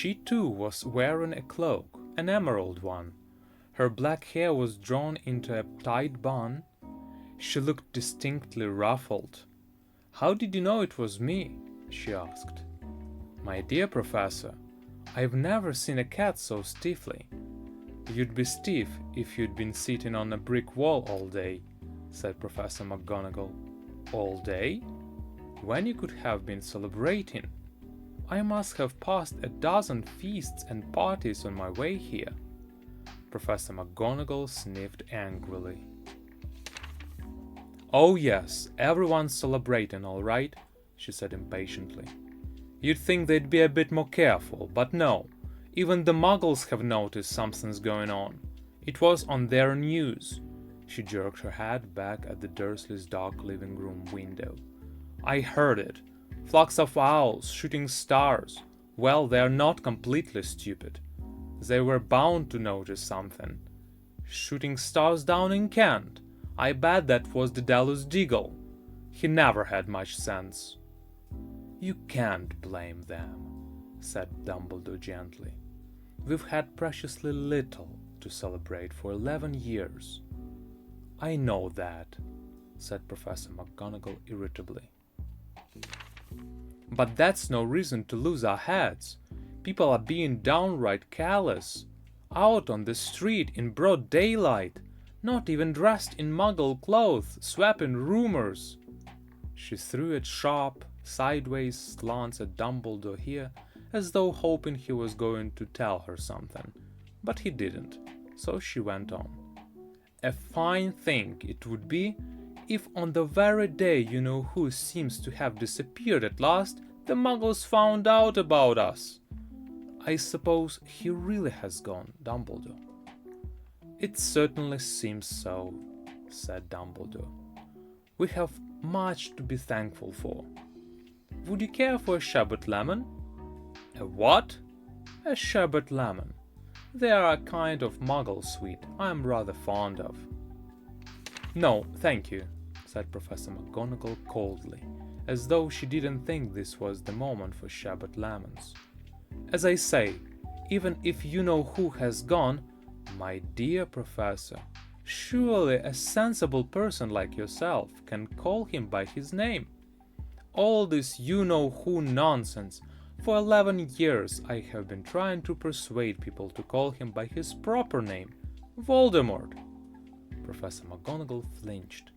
She too was wearing a cloak, an emerald one. Her black hair was drawn into a tight bun. She looked distinctly ruffled. "How did you know it was me?" she asked. "My dear Professor, I've never seen a cat so stiffly." "You'd be stiff if you'd been sitting on a brick wall all day," said Professor McGonagall. "All day? When you could have been celebrating. I must have passed a dozen feasts and parties on my way here." Professor McGonagall sniffed angrily. "Oh yes, everyone's celebrating, all right," she said impatiently. "You'd think they'd be a bit more careful, but no. Even the Muggles have noticed something's going on. It was on their news." She jerked her head back at the Dursleys' dark living room window. "I heard it. Flocks of owls, shooting stars. Well, they're not completely stupid. They were bound to notice something. Shooting stars down in Kent. I bet that was Daedalus Diggle. He never had much sense." "You can't blame them," said Dumbledore gently. "We've had preciously little to celebrate for 11 years. "I know that," said Professor McGonagall irritably. "But that's no reason to lose our heads. People are being downright careless. Out on the street in broad daylight, not even dressed in Muggle clothes, swapping rumors." She threw a sharp, sideways glance at Dumbledore here, as though hoping he was going to tell her something. But he didn't, so she went on. "A fine thing it would be if on the very day you-know-who seems to have disappeared at last, the Muggles found out about us." "I suppose he really has gone, Dumbledore." "It certainly seems so," said Dumbledore. "We have much to be thankful for. Would you care for a sherbet lemon?" "A what?" "A sherbet lemon. They are a kind of Muggle sweet I'm rather fond of." "No, thank you," said Professor McGonagall coldly, as though she didn't think this was the moment for sherbet lemons. "As I say, even if you-know-who has gone, my dear Professor, surely a sensible person like yourself can call him by his name. All this you-know-who nonsense. For 11 years I have been trying to persuade people to call him by his proper name, Voldemort." Professor McGonagall flinched,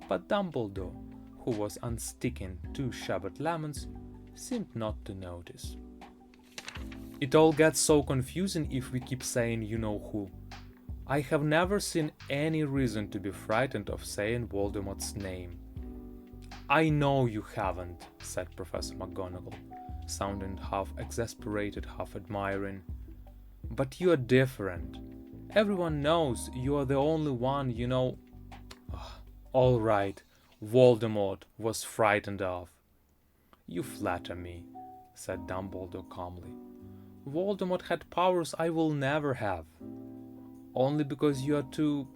but Dumbledore, who was unsticking 2 sherbet lemons, seemed not to notice. "It all gets so confusing if we keep saying you-know-who. I have never seen any reason to be frightened of saying Voldemort's name." "I know you haven't," said Professor McGonagall, sounding half exasperated, half admiring. "But you're different. Everyone knows you're the only one you know." "All right, Voldemort was frightened of." "You flatter me," said Dumbledore calmly. "Voldemort had powers I will never have. Only because you are too,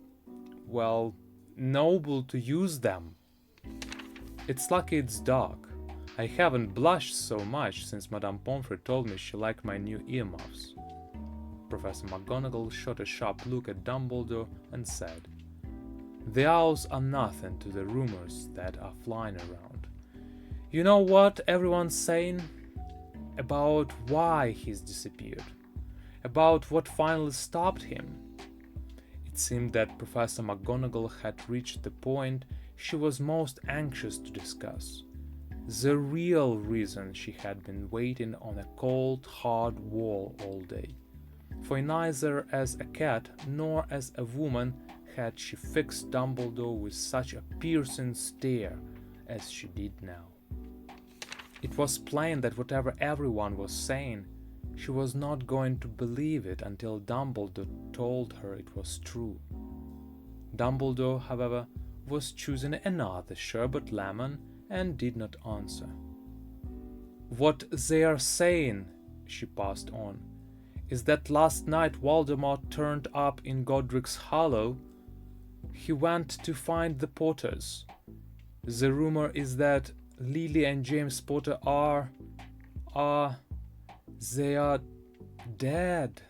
well, noble to use them. It's lucky it's dark. I haven't blushed so much since Madame Pomfrey told me she liked my new earmuffs." Professor McGonagall shot a sharp look at Dumbledore and said, "The owls are nothing to the rumors that are flying around. You know what everyone's saying? About why he's disappeared. About what finally stopped him." It seemed that Professor McGonagall had reached the point she was most anxious to discuss. The real reason she had been waiting on a cold, hard wall all day. For neither as a cat nor as a woman had she fixed Dumbledore with such a piercing stare as she did now. It was plain that whatever everyone was saying, she was not going to believe it until Dumbledore told her it was true. Dumbledore, however, was choosing another sherbet lemon and did not answer. "What they are saying," she passed on, "is that last night Voldemort turned up in Godric's Hollow. He went to find the Potters. The rumor is that Lily and James Potter they are Dead.